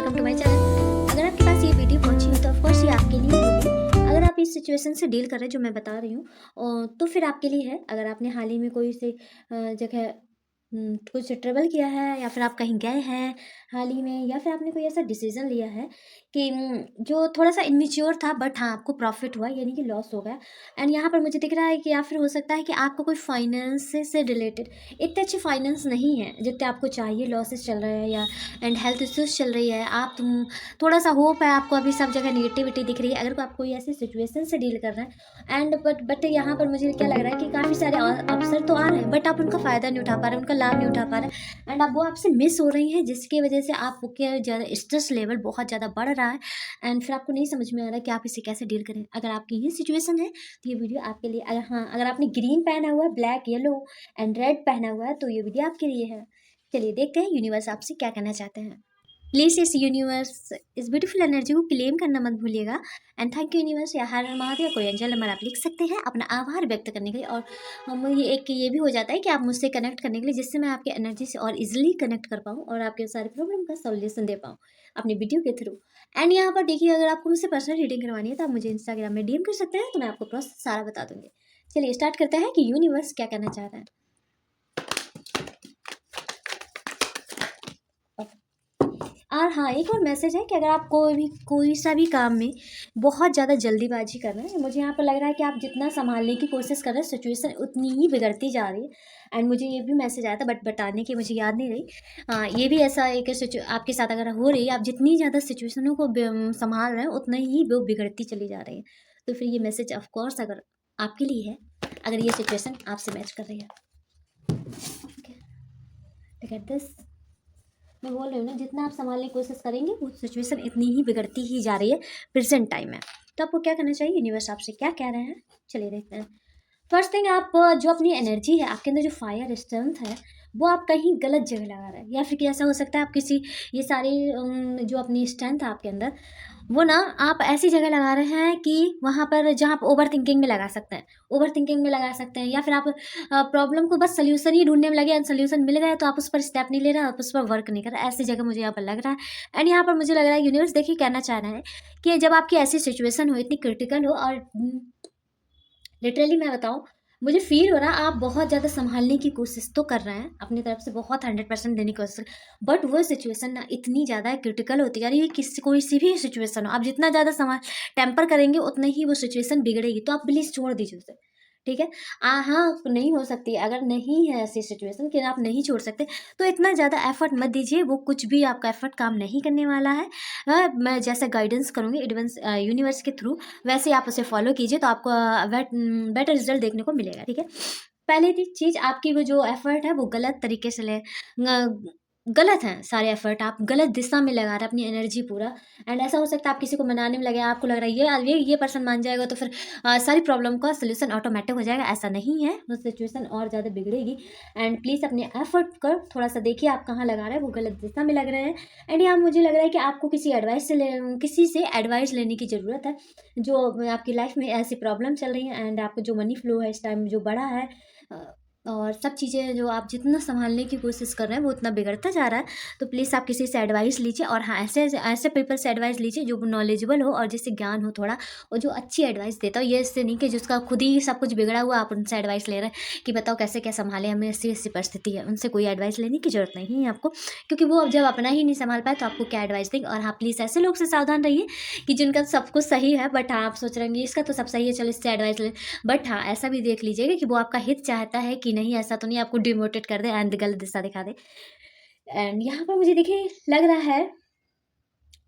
Welcome to my channel. अगर आपके पास ये वीडियो पहुंची हो तो ऑफकोर्स ये आपके लिए होगी। अगर आप इस सिचुएशन से डील कर रहे हैं जो मैं बता रही हूँ तो फिर आपके लिए है। अगर आपने हाल ही में कोई से जगह कुछ ट्रेवल किया है या फिर आप कहीं गए हैं हाल ही में, या फिर आपने कोई ऐसा डिसीजन लिया है कि जो थोड़ा सा इनमेच्योर था बट हाँ आपको प्रॉफिट हुआ, यानी कि लॉस हो गया। एंड यहाँ पर मुझे दिख रहा है कि या फिर हो सकता है कि आपको कोई फाइनेंस से रिलेटेड इतने अच्छे फाइनेंस नहीं है जितने आपको चाहिए, लॉसेस चल रहे हैं या एंड हेल्थ इश्यूज चल रही है। आप थोड़ा सा होप है आपको, अभी सब जगह नेगेटिविटी दिख रही है। अगर आप कोई ऐसी सिचुएशन से डील कर रहे हैं एंड बट यहाँ पर मुझे क्या लग रहा है कि काफ़ी सारे अवसर तो आ रहे हैं बट आप उनका फ़ायदा नहीं उठा पा रहे, उनका लाभ नहीं उठा पा रहे एंड अब वो आपसे मिस हो रही हैं, जिसकी वजह से आपके ज़्यादा स्ट्रेस लेवल बहुत ज़्यादा बढ़ रहा है एंड फिर आपको नहीं समझ में आ रहा है कि आप इसे कैसे डील करें। अगर आपकी ये सिचुएशन है तो ये वीडियो आपके लिए। अगर आपने ग्रीन पहना हुआ है, ब्लैक, येलो एंड रेड पहना हुआ है तो ये वीडियो आपके लिए है। चलिए देखते हैं यूनिवर्स आपसे क्या कहना चाहते हैं। प्लीज़ इस यूनिवर्स इस ब्यूटीफुल एनर्जी को क्लेम करना मत भूलिएगा एंड थैंक यू यूनिवर्स या हर महादेव कोई एंजल नंबर आप लिख सकते हैं अपना आभार व्यक्त करने के लिए। और हम ये भी हो जाता है कि आप मुझसे कनेक्ट करने के लिए, जिससे मैं आपके एनर्जी से और इजीली कनेक्ट कर पाऊँ और आपके सारे प्रॉब्लम का सॉल्यूशन दे पाऊँ अपनी वीडियो के थ्रू। एंड यहाँ पर देखिए, अगर आपको मुझसे पर्सनल रीडिंग करवानी है तो आप मुझे इंस्टाग्राम में डीएम कर सकते हैं, तो मैं आपको प्रोसेस सारा बता दूँगी। चलिए स्टार्ट करते हैं कि यूनिवर्स क्या कहना चाह रहा है। और हाँ, एक और मैसेज है कि अगर आप कोई सा भी काम में बहुत ज़्यादा जल्दीबाजी कर रहे हैं, मुझे यहाँ पर लग रहा है कि आप जितना संभालने की कोशिश कर रहे हैं सिचुएशन उतनी ही बिगड़ती जा रही है। एंड मुझे ये भी मैसेज आया था बट बताने की मुझे याद नहीं रही। ये भी ऐसा एक आपके साथ अगर हो रही है, आप जितनी ज़्यादा सिचुएशनों को संभाल रहे हैं उतना ही वो बिगड़ती चली जा रही है। तो फिर ये मैसेज ऑफकोर्स अगर आपके लिए है, अगर ये सिचुएशन आपसे मैच कर रही है। ठीक है, दिस मैं बोल रही हूँ ना, जितना आप संभालने की कोशिश करेंगे वो सिचुएशन इतनी ही बिगड़ती ही जा रही है प्रेजेंट टाइम में। तो आपको क्या करना चाहिए, यूनिवर्स आपसे क्या कह रहे हैं, चलिए देखते हैं। फर्स्ट थिंग, आप जो अपनी एनर्जी है, आपके अंदर जो फायर स्ट्रेंथ है वो आप कहीं गलत जगह लगा रहे हैं, या फिर ऐसा हो सकता है आप किसी ये सारी जो अपनी स्ट्रेंथ है आपके अंदर वो ना आप ऐसी जगह लगा रहे हैं कि वहाँ पर जहाँ आप ओवर थिंकिंग में लगा सकते हैं, ओवर थिंकिंग में लगा सकते हैं, या फिर आप प्रॉब्लम को बस सोल्यूशन ही ढूंढने में लगे एंड सोल्यूशन मिल गया तो आप उस पर स्टेप नहीं ले रहे, आप उस पर वर्क नहीं कर रहे। ऐसी जगह मुझे यहाँ पर लग रहा है। एंड यहाँ पर मुझे लग रहा है यूनिवर्स देखिए कहना चाह रहा है कि जब आपकी ऐसी सिचुएशन हो, इतनी क्रिटिकल हो, और लिटरली मैं बताऊँ मुझे फील हो रहा है आप बहुत ज़्यादा संभालने की कोशिश तो कर रहे हैं, अपनी तरफ से बहुत 100% देने की कोशिश, बट वो सिचुएशन ना इतनी ज़्यादा क्रिटिकल होती जा रही है। कोई सी भी सिचुएशन हो, आप जितना ज़्यादा संभाल टेम्पर करेंगे उतना ही वो सिचुएशन बिगड़ेगी। तो आप प्लीज़ छोड़ दीजिए उसे, ठीक है। हाँ, नहीं हो सकती, अगर नहीं है ऐसी सिचुएशन कि आप नहीं छोड़ सकते तो इतना ज़्यादा एफर्ट मत दीजिए, वो कुछ भी आपका एफर्ट काम नहीं करने वाला है। मैं जैसे गाइडेंस करूँगी एडवांस यूनिवर्स के थ्रू, वैसे ही आप उसे फॉलो कीजिए तो आपको बेटर रिजल्ट देखने को मिलेगा, ठीक है। पहली चीज़, आपकी वो जो एफर्ट है वो गलत तरीके से गलत है सारे एफर्ट, आप गलत दिशा में लगा रहे हैं अपनी एनर्जी पूरा। एंड ऐसा हो सकता है आप किसी को मनाने में लगे, आपको लग रहा है ये पर्सन मान जाएगा तो फिर सारी प्रॉब्लम का सोल्यूशन ऑटोमेटिक हो जाएगा। ऐसा नहीं है, वो सिचुएशन और ज़्यादा बिगड़ेगी। एंड प्लीज़ अपने एफर्ट कर थोड़ा सा देखिए आप कहाँ लगा रहे हैं, वो गलत दिशा में लग रहे हैं। एंड यहाँ मुझे लग रहा है कि आपको किसी से एडवाइस लेने की ज़रूरत है, जो आपकी लाइफ में ऐसी प्रॉब्लम चल रही है एंड आपको जो मनी फ्लो है इस टाइम जो बढ़ा है और सब चीज़ें जो आप जितना संभालने की कोशिश कर रहे हैं वो उतना बिगड़ता जा रहा है। तो प्लीज़ आप किसी से एडवाइस लीजिए, और हाँ ऐसे पीपल से एडवाइस लीजिए जो नॉलेजेबल हो और जिससे ज्ञान हो थोड़ा, और जो अच्छी एडवाइस देता हो। ये इससे नहीं कि जिसका खुद ही सब कुछ बिगड़ा हुआ आप उनसे एडवाइस ले रहे हैं कि बताओ कैसे क्या संभालें, हमें ऐसी परिस्थिति है। उनसे कोई एडवाइस लेने की जरूरत नहीं है आपको, क्योंकि वो अब जब अपना ही नहीं संभाल पाए तो आपको क्या एडवाइस देंगे। और हाँ, प्लीज़ ऐसे लोग से सावधान रहिए कि जिनका सब कुछ सही है बट हाँ आप सोच रहे हैं इसका तो सब सही है, चलो इससे एडवाइस ले। बट हाँ, ऐसा भी देख लीजिएगा कि वो आपका हित चाहता है कि नहीं, ऐसा तो नहीं आपको डिमोटिवेट कर दे एंड गलत दिशा दिखा दे। एंड यहाँ पर मुझे देखिए लग रहा है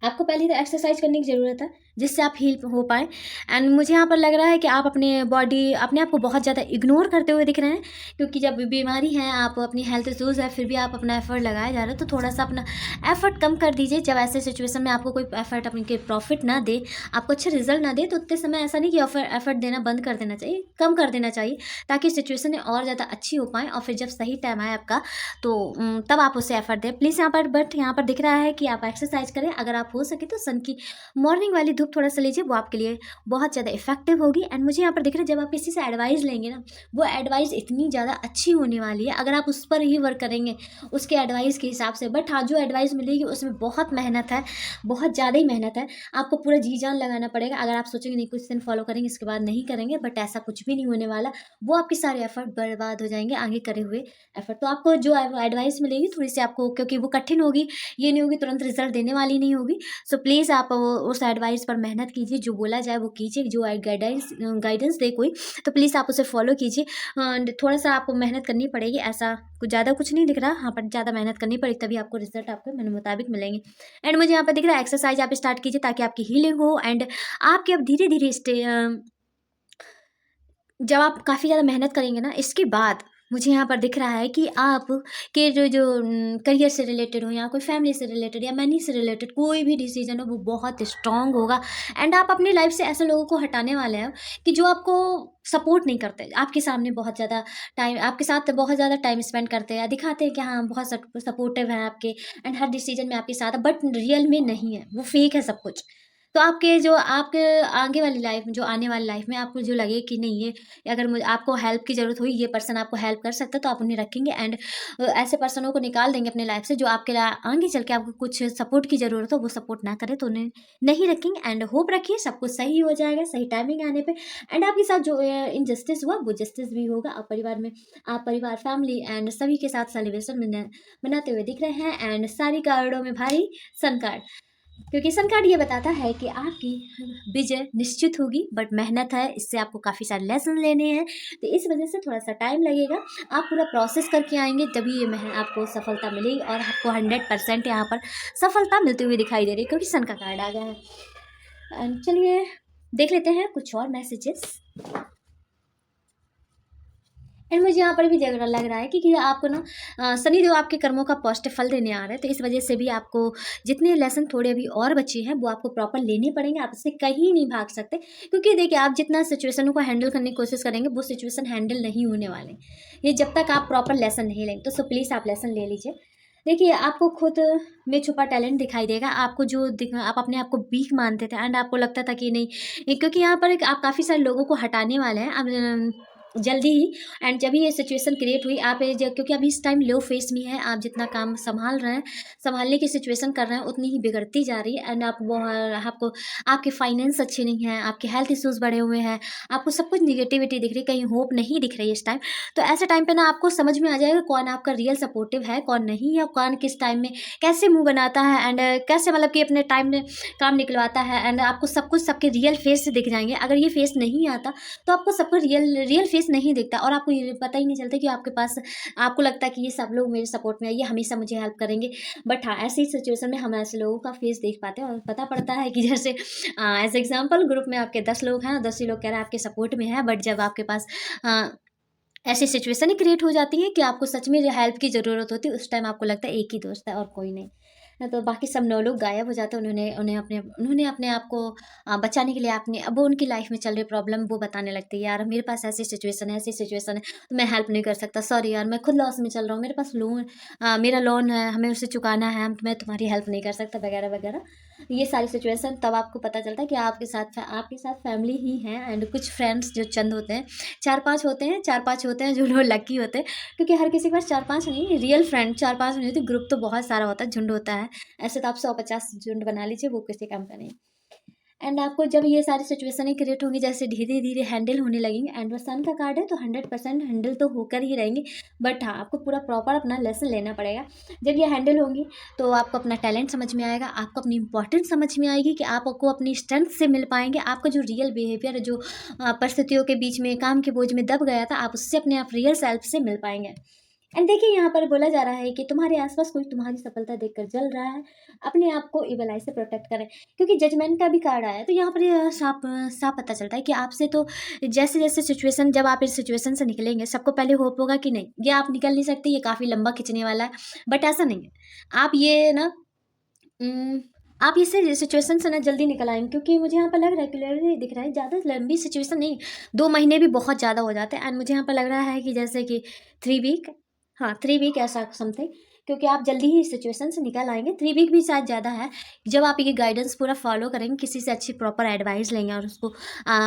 आपको पहले तो एक्सरसाइज करने की ज़रूरत है जिससे आप हील हो पाएँ। एंड मुझे यहाँ पर लग रहा है कि आप अपने आप को बहुत ज़्यादा इग्नोर करते हुए दिख रहे हैं, क्योंकि जब बीमारी है, आप अपनी हेल्थ इश्यूज़ है, फिर भी आप अपना एफर्ट लगाए जा रहे हैं। तो थोड़ा सा अपना एफर्ट कम कर दीजिए। जब ऐसे सिचुएशन में आपको कोई एफर्ट अपने प्रॉफिट ना दे, आपको अच्छे रिजल्ट ना दे, तो उतने समय ऐसा नहीं कि एफर्ट देना बंद कर देना चाहिए, कम कर देना चाहिए, ताकि सिचुएशन और ज़्यादा अच्छी हो पाएँ। और फिर जब सही टाइम आए आपका तो तब आप उसे एफर्ट दें प्लीज़। यहाँ पर दिख रहा है कि आप एक्सरसाइज करें। अगर आप हो सके तो सन की मॉर्निंग वाली धूप थोड़ा सा लीजिए, वो आपके लिए बहुत ज़्यादा इफेक्टिव होगी। एंड मुझे यहाँ पर दिख रहा है जब आप किसी से एडवाइस लेंगे ना, वो एडवाइस इतनी ज़्यादा अच्छी होने वाली है अगर आप उस पर ही वर्क करेंगे उसके एडवाइस के हिसाब से। बट हाँ, जो एडवाइस मिलेगी उसमें बहुत मेहनत है, बहुत ज़्यादा ही मेहनत है, आपको पूरा जी जान लगाना पड़ेगा। अगर आप सोचेंगे नहीं कुछ दिन फॉलो करेंगे इसके बाद नहीं करेंगे, बट ऐसा कुछ भी नहीं होने वाला, वो आपके सारे एफर्ट बर्बाद हो जाएंगे आगे करे हुए एफर्ट। तो आपको जो एडवाइस मिलेगी थोड़ी सी आपको, क्योंकि वो कठिन होगी, ये नहीं होगी तुरंत रिजल्ट देने वाली नहीं होगी। सो प्लीज़ आप उस एडवाइस पर मेहनत कीजिए, जो बोला जाए वो कीजिए, जो गाइडेंस दे कोई तो प्लीज़ आप उसे फॉलो कीजिए। थोड़ा सा आपको मेहनत करनी पड़ेगी, ऐसा कुछ ज़्यादा कुछ नहीं दिख रहा, हाँ पर ज़्यादा मेहनत करनी पड़ेगी तभी आपको रिजल्ट आपके मन मुताबिक मिलेंगे। एंड मुझे यहाँ पर दिख रहा है एक्सरसाइज आप स्टार्ट कीजिए ताकि आपकी हीलिंग हो। एंड आपके अब धीरे धीरे जब आप काफ़ी ज़्यादा मेहनत करेंगे ना, इसके बाद मुझे यहाँ पर दिख रहा है कि आप के जो जो करियर से रिलेटेड हो या कोई फैमिली से रिलेटेड या मनी से रिलेटेड कोई भी डिसीजन हो वो बहुत स्ट्रांग होगा। एंड आप अपनी लाइफ से ऐसे लोगों को हटाने वाले हैं कि जो आपको सपोर्ट नहीं करते, आपके सामने बहुत ज़्यादा टाइम, आपके साथ बहुत ज़्यादा टाइम स्पेंड करते हैं, दिखाते हैं कि हाँ बहुत सपोर्टिव हैं आपके एंड हर डिसीजन में आपके साथ, बट रियल में नहीं है, वो फेक है सब कुछ। तो आपके जो आपके आगे वाली लाइफ में, जो आने वाली लाइफ में आपको जो लगे कि नहीं, ये अगर मुझे आपको हेल्प की ज़रूरत हुई, ये पर्सन आपको हेल्प कर सकता है, तो आप उन्हें रखेंगे। एंड ऐसे पर्सनों को निकाल देंगे अपने लाइफ से जो आपके आगे चल के आपको कुछ सपोर्ट की ज़रूरत हो, वो सपोर्ट ना करे तो उन्हें नहीं रखेंगे। एंड होप रखिए सब कुछ सही हो जाएगा सही टाइमिंग आने पे। एंड आपके साथ जो इनजस्टिस हुआ वो जस्टिस भी होगा। आप परिवार में, आप परिवार फैमिली एंड सभी के साथ सेलिब्रेशन मनाते हुए दिख रहे हैं। एंड सारी कार्डों में भारी सन कार्ड, क्योंकि सन कार्ड ये बताता है कि आपकी विजय निश्चित होगी, बट मेहनत है, इससे आपको काफ़ी सारे लेसन लेने हैं, तो इस वजह से थोड़ा सा टाइम लगेगा। आप पूरा प्रोसेस करके आएंगे तभी ये आपको सफलता मिलेगी और आपको 100% यहाँ पर सफलता मिलती हुई दिखाई दे रही है, क्योंकि सन का कार्ड आ गया है। एंड चलिए देख लेते हैं कुछ और मैसेजेस। एंड मुझे यहाँ पर भी लग रहा है कि आपको ना शनिदेव आपके कर्मों का पॉजिटिव फल देने आ रहे हैं, तो इस वजह से भी आपको जितने लेसन थोड़े अभी और बचे हैं वो आपको प्रॉपर लेने पड़ेंगे, आप इससे कहीं नहीं भाग सकते। क्योंकि देखिए आप जितना सिचुएशनों को हैंडल करने की कोशिश करेंगे वो सिचुएशन हैंडल नहीं होने वाले ये जब तक आप प्रॉपर लेसन नहीं लेंगे। तो सो प्लीज़ आप लेसन ले लीजिए। देखिए आपको खुद में छुपा टैलेंट दिखाई देगा, आपको जो आप अपने आप को वीक मानते थे एंड आपको लगता था कि नहीं, क्योंकि यहाँ पर आप काफ़ी सारे लोगों को हटाने वाले हैं अब जल्दी ही। एंड जब ये सिचुएशन क्रिएट हुई आप क्योंकि अभी इस टाइम लो फेस में है, आप जितना काम संभाल रहे हैं, संभालने की सिचुएशन कर रहे हैं, उतनी ही बिगड़ती जा रही है। एंड आप वो आपको आपके फाइनेंस अच्छे नहीं हैं, आपके हेल्थ इश्यूज बढ़े हुए हैं, आपको सब कुछ निगेटिविटी दिख रही है, कहीं होप नहीं दिख रही है इस टाइम। तो ऐसे टाइम पे ना आपको समझ में आ जाएगा कौन आपका रियल सपोर्टिव है कौन नहीं, या कौन किस टाइम में कैसे मुंह बनाता है एंड कैसे मतलब कि अपने टाइम में काम निकलवाता है। एंड आपको सब कुछ सबके रियल फेस से दिख जाएंगे। अगर ये फेस नहीं आता तो आपको सबको रियल फेस नहीं दिखता और आपको ये पता ही नहीं चलता कि आपके पास, आपको लगता है कि ये सब लोग मेरे सपोर्ट में है, ये हमेशा मुझे हेल्प करेंगे। बट हाँ, ऐसी सिचुएशन में हम ऐसे लोगों का फेस देख पाते हैं और पता पड़ता है कि जैसे एज एग्जाम्पल ग्रुप में आपके 10 लोग हैं, 10 ही लोग कह रहे हैं आपके सपोर्ट में है, बट जब आपके पास ऐसी सिचुएशन ही क्रिएट हो जाती है कि आपको सच में हेल्प की ज़रूरत होती है, उस टाइम आपको लगता है एक ही दोस्त है और कोई नहीं। तो बाकी सब 9 लोग गायब हो जाते हैं। उन्होंने अपने आप को बचाने के लिए अपने अब वो उनकी लाइफ में चल रही प्रॉब्लम वो बताने लगते हैं, यार मेरे पास ऐसी सिचुएशन है तो मैं हेल्प नहीं कर सकता, सॉरी यार मैं खुद लॉस में चल रहा हूँ, मेरे पास लोन मेरा लोन है, हमें उसे चुकाना है, मैं तुम्हारी हेल्प नहीं कर सकता वगैरह वगैरह। ये सारी सिचुएशन तब आपको पता चलता है कि आपके साथ फैमिली ही है एंड कुछ फ्रेंड्स जो चंद होते हैं, 4-5 होते हैं जो लोग लकी होते हैं। क्योंकि हर किसी के पास 4-5 नहीं, रियल फ्रेंड 4-5 नहीं होते, ग्रुप तो बहुत सारा होता है, झुंड होता है। ऐसे तो आप 150 झुंड बना लीजिए, वो किसी काम का नहीं। एंड आपको जब ये सारी सिचुएशनें क्रिएट होंगी, जैसे धीरे धीरे हैंडल होने लगेंगे, एंड वो सन का कार्ड है तो 100% हैंडल तो होकर ही रहेंगे। बट हाँ, आपको पूरा प्रॉपर अपना लेसन लेना पड़ेगा। जब ये हैंडल होंगी तो आपको अपना टैलेंट समझ में आएगा, आपको अपनी इंपॉर्टेंस समझ में आएगी कि आपको अपनी स्ट्रेंथ से मिल पाएंगे, आपका जो रियल बिहेवियर जो परिस्थितियों के बीच में काम के बोझ में दब गया था, आप उससे अपने आप रियल सेल्फ से मिल पाएंगे। एंड देखिए यहाँ पर बोला जा रहा है कि तुम्हारे आसपास कोई तुम्हारी सफलता देखकर जल रहा है, अपने आप को इवल आई से प्रोटेक्ट करें। क्योंकि जजमेंट का भी कार्ड आया है, तो यहाँ पर ये साफ साफ पता चलता है कि आपसे तो जैसे जैसे सिचुएशन, जब आप इस सिचुएशन से निकलेंगे सबको पहले होप होगा कि नहीं ये आप निकल नहीं सकते, ये काफ़ी लंबा खिंचने वाला है। बट ऐसा नहीं है, आप ये ना आप इससे सिचुएशन से ना जल्दी निकल आएंगे। क्योंकि मुझे यहाँ पर लग रहा है, क्लियरली दिख रहा है, ज़्यादा लंबी सिचुएशन नहीं, 2 महीने भी बहुत ज़्यादा हो जाते हैं। एंड मुझे यहाँ पर लग रहा है कि जैसे कि 3 वीक, हाँ 3 वीक ऐसा समथिंग, क्योंकि आप जल्दी ही इस सिचुएशन से निकल आएंगे। 3 वीक भी शायद ज़्यादा है। जब आप ये गाइडेंस पूरा फॉलो करेंगे, किसी से अच्छी प्रॉपर एडवाइस लेंगे और उसको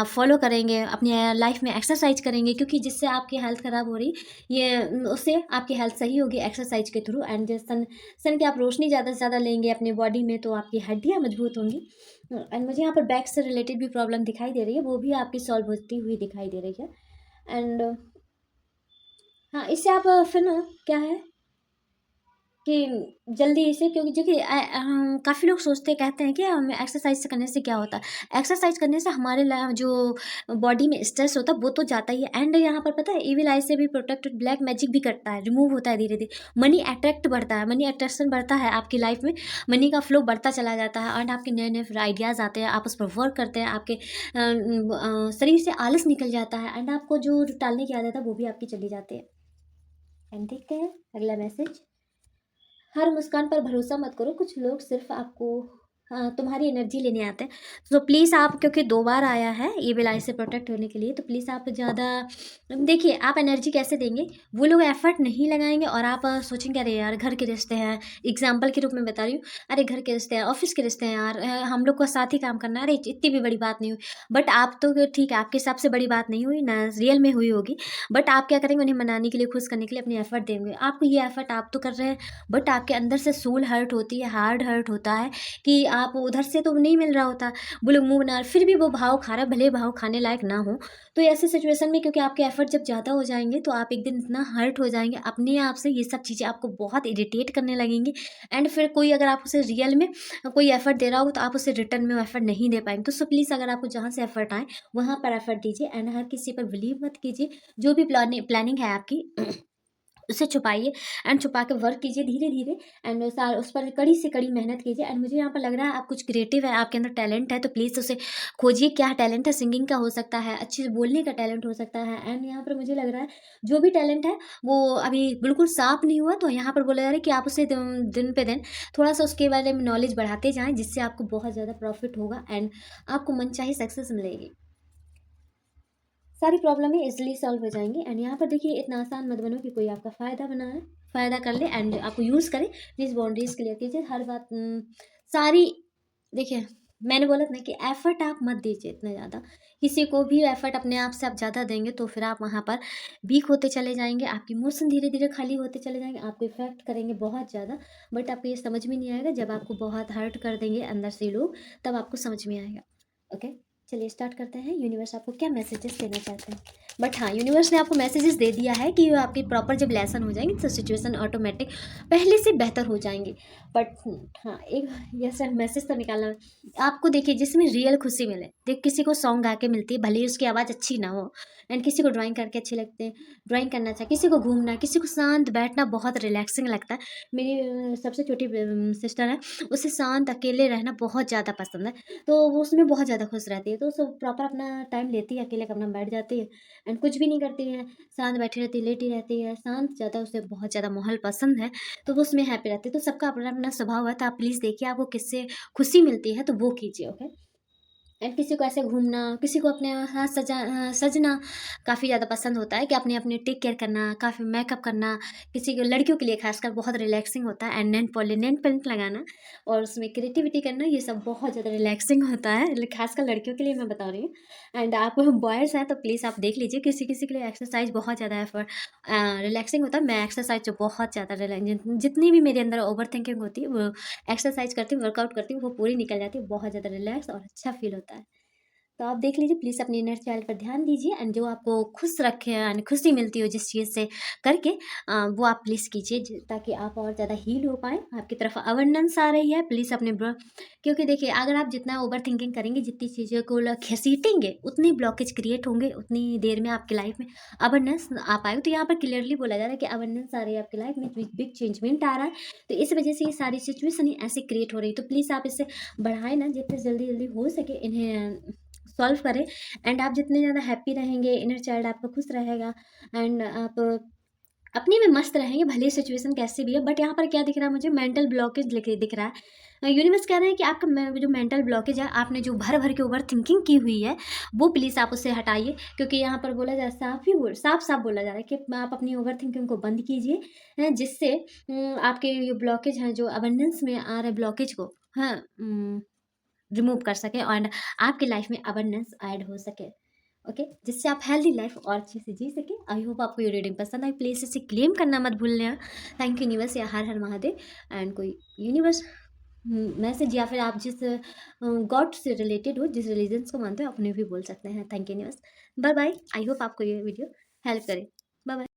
फॉलो करेंगे, अपनी लाइफ में एक्सरसाइज करेंगे, क्योंकि जिससे आपकी हेल्थ ख़राब हो रही ये उससे आपकी हेल्थ सही होगी एक्सरसाइज के थ्रू। एंड सन की आप रोशनी ज़्यादा से ज़्यादा लेंगे अपने बॉडी में तो आपकी हड्डियाँ मजबूत होंगी। एंड मुझे यहाँ पर बैक से रिलेटेड भी प्रॉब्लम दिखाई दे रही है, वो भी आपकी सॉल्व होती हुई दिखाई दे रही है। एंड हाँ, इससे आप फिर ना क्या है कि जल्दी से, क्योंकि देखिए काफ़ी लोग सोचते कहते हैं कि हमें एक्सरसाइज करने से क्या होता है। एक्सरसाइज करने से हमारे जो बॉडी में स्ट्रेस होता है वो तो जाता ही है। एंड यहाँ पर पता है इविल आई से भी प्रोटेक्ट, ब्लैक मैजिक भी करता है, रिमूव होता है धीरे धीरे। मनी अट्रैक्ट बढ़ता है, मनी अट्रैक्शन बढ़ता है आपकी लाइफ में, मनी का फ्लो बढ़ता चला जाता है। एंड आपके नए नए आइडियाज़ आते हैं, आप उस पर वर्क करते हैं, आपके शरीर से आलस निकल जाता है। एंड आपको जो टालने की आदत है वो भी आपकी चली जाती है। एंड देखते हैं अगला मैसेज। हर मुस्कान पर भरोसा मत करो, कुछ लोग सिर्फ आपको तुम्हारी एनर्जी लेने आते हैं। तो प्लीज़ आप, क्योंकि 2 बार आया है ये बिलाई से प्रोटेक्ट होने के लिए, तो प्लीज़ आप ज़्यादा देखिए आप एनर्जी कैसे देंगे, वो लोग एफर्ट नहीं लगाएंगे और आप सोचेंगे अरे यार घर के रिश्ते हैं, एग्जाम्पल के रूप में बता रही हूँ, अरे घर के रिश्ते हैं, ऑफिस के रिश्ते हैं यार, हम लोग को साथ ही काम करना है, अरे इतनी भी बड़ी बात नहीं हुई। बट आप तो ठीक है, आपके हिसाब से बड़ी बात नहीं हुई ना, रियल में हुई होगी। बट आप क्या करेंगे, उन्हें मनाने के लिए, खुश करने के लिए अपने एफर्ट देंगे। आपको ये एफर्ट आप तो कर रहे हैं, बट आपके अंदर से सोल हर्ट होती है, हार्ड हर्ट होता है कि आप उधर से तो नहीं मिल रहा होता, वो लोग मुँह बना, फिर भी वो भाव खा रहा है, भले भाव खाने लायक ना हो। तो ऐसे सिचुएशन में क्योंकि आपके एफर्ट जब ज़्यादा हो जाएंगे तो आप एक दिन इतना हर्ट हो जाएंगे अपने आप से, ये सब चीज़ें आपको बहुत इरिटेट करने लगेंगी। एंड फिर कोई अगर आप उसे रियल में कोई एफर्ट दे रहा हो तो आप उसे रिटर्न में एफर्ट नहीं दे पाएंगे। तो सो प्लीज़ अगर आपको जहाँ से एफर्ट आए वहाँ पर एफर्ट दीजिए। एंड हर किसी पर बिलीव मत कीजिए। जो भी प्लानिंग है आपकी उसे छुपाइए एंड छुपा के वर्क कीजिए धीरे धीरे। एंड उस पर कड़ी से कड़ी मेहनत कीजिए। एंड मुझे यहाँ पर लग रहा है आप कुछ क्रिएटिव है, आपके अंदर टैलेंट है, तो प्लीज़ उसे खोजिए। क्या टैलेंट है, सिंगिंग का हो सकता है, अच्छे से बोलने का टैलेंट हो सकता है। एंड यहाँ पर मुझे लग रहा है जो भी टैलेंट है वो अभी बिल्कुल साफ नहीं हुआ, तो यहाँ पर बोला जा रहा है कि आप उसे दिन पे दिन थोड़ा सा उसके बारे में नॉलेज बढ़ाते जाएँ, जिससे आपको बहुत ज़्यादा प्रॉफिट होगा एंड आपको मनचाही सक्सेस मिलेगी। सारी प्रॉब्लमें इजीली सॉल्व हो जाएंगी। एंड यहाँ पर देखिए इतना आसान मत बनो कि कोई आपका फ़ायदा बना है, फ़ायदा कर ले एंड आपको यूज़ करे। प्लीज़ बाउंड्रीज क्लियर कीजिए। हर बात सारी देखिए, मैंने बोला था ना कि एफर्ट आप मत दीजिए इतना ज़्यादा। किसी को भी एफर्ट अपने आप से आप ज़्यादा देंगे तो फिर आप वहाँ पर वीक होते चले जाएंगे, आपकी इमोशन धीरे धीरे खाली होते चले जाएंगे, आपको इफेक्ट करेंगे बहुत ज़्यादा। बट आपको ये समझ में नहीं आएगा, जब आपको बहुत हर्ट कर देंगे अंदर से लोग तब आपको समझ में आएगा। ओके, चलिए स्टार्ट करते हैं। यूनिवर्स आपको क्या मैसेजेस देना चाहते हैं। बट हाँ, यूनिवर्स ने आपको मैसेजेस दे दिया है कि आपकी प्रॉपर जब लेसन हो जाएंगे तो सिचुएशन ऑटोमेटिक पहले से बेहतर हो जाएंगी। बट हाँ, एक ये सर मैसेज तो निकालना है आपको। देखिए जिसमें रियल खुशी मिले, देख किसी को सॉन्ग गा के मिलती है, भले ही उसकी आवाज़ अच्छी ना हो। एंड किसी को ड्राइंग करके अच्छे लगते हैं, ड्राइंग करना चाहिए। किसी को घूमना, किसी को शांत बैठना बहुत रिलैक्सिंग लगता है। मेरी सबसे छोटी सिस्टर है, उसे शांत अकेले रहना बहुत ज़्यादा पसंद है, तो वो उसमें बहुत ज़्यादा खुश रहती है। तो सब प्रॉपर अपना टाइम लेती है, अकेले अपना बैठ जाती है एंड कुछ भी नहीं करती है, शांत बैठी रहती है, लेटी रहती है, शांत ज़्यादा उसे बहुत ज़्यादा माहौल पसंद है, तो वो उसमें हैप्पी रहती है। तो सबका अपना अपना स्वभाव है, तो आप प्लीज़ देखिए आपको किससे खुशी मिलती है तो वो कीजिए। ओके, एंड किसी को ऐसे घूमना, किसी को अपने हाथ सजना काफ़ी ज़्यादा पसंद होता है कि अपने अपने टेक केयर करना, काफ़ी मेकअप करना, किसी को लड़कियों के लिए खासकर बहुत रिलैक्सिंग होता है। एंड नेल पेंट लगाना और उसमें क्रिएटिविटी करना, ये सब बहुत ज़्यादा रिलैक्सिंग होता है, खासकर लड़कियों के लिए मैं बता रही हूँ। एंड आप बॉयज़ हैं तो प्लीज़ आप देख लीजिए, किसी किसी के लिए एक्सरसाइज बहुत ज़्यादा एफर्ट रिलैक्सिंग होता है। मैं एक्सरसाइज जो बहुत ज़्यादा जितनी भी मेरे अंदर ओवर थिंकिंग होती है वो एक्सरसाइज करती हूँ, वर्कआउट करती हूँ, वो पूरी निकल जाती है, बहुत ज़्यादा रिलैक्स और अच्छा फील होता है। तो आप देख लीजिए, प्लीज़ अपने इनर चाइल्ड पर ध्यान दीजिए एंड जो आपको खुश रखे यानी खुशी मिलती हो जिस चीज़ से करके वो आप प्लीज़ कीजिए, ताकि आप और ज़्यादा हील हो पाएँ। आपकी तरफ अवेंडेंस आ रही है, प्लीज़ अपने क्योंकि देखिए अगर आप जितना ओवर थिंकिंग करेंगे, जितनी चीज़ों को घसीटेंगे, उतनी ब्लॉकेज क्रिएट होंगे, उतनी देर में आपकी लाइफ में अवेंडेंस आ पाएगी। तो यहाँ पर क्लियरली बोला जा रहा है कि अवेंडेंस आ रही है आपकी लाइफ में, बिग चेंजमेंट आ रहा है, तो इस वजह से ये सारी सिचुएशन ही ऐसे क्रिएट हो रही है। तो प्लीज़ आप इसे बढ़ाएं ना, जितने जल्दी जल्दी हो सके इन्हें सॉल्व करें। एंड आप जितने ज़्यादा हैप्पी रहेंगे, इनर चाइल्ड आपका खुश रहेगा एंड आप अपने में मस्त रहेंगे, भले सिचुएशन कैसे भी है। बट यहाँ पर क्या दिख रहा है मुझे, मेंटल ब्लॉकेज दिख रहा है। यूनिवर्स कह रहे हैं कि आपका जो मेंटल ब्लॉकेज है, आपने जो भर भर के ओवर थिंकिंग की हुई है, वो प्लीज़ आप उससे हटाइए। क्योंकि यहाँ पर बोला जाए, साफ साफ बोला जा रहा है कि आप अपनी ओवर थिंकिंग को बंद कीजिए, जिससे आपके जो ब्लॉकेज हैं, जो अबंडेंस में आ रहे ब्लॉकेज को, हाँ, रिमूव कर सके एंड आपकी लाइफ में अबंडेंस ऐड हो सके। ओके, जिससे आप हेल्दी लाइफ और अच्छे से जी सके। आई होप आपको ये रीडिंग पसंद आई। प्लीज़ इसे क्लेम करना मत भूलना। थैंक यू यूनिवर्स या हर हर महादेव। एंड कोई यूनिवर्स मैसेज या फिर आप जिस गॉड से रिलेटेड हो, जिस रिलीजन्स को मानते हो, अपने भी बोल सकते हैं। Thank you universe. Bye bye. I hope आपको ये वीडियो हेल्प करे। Bye bye.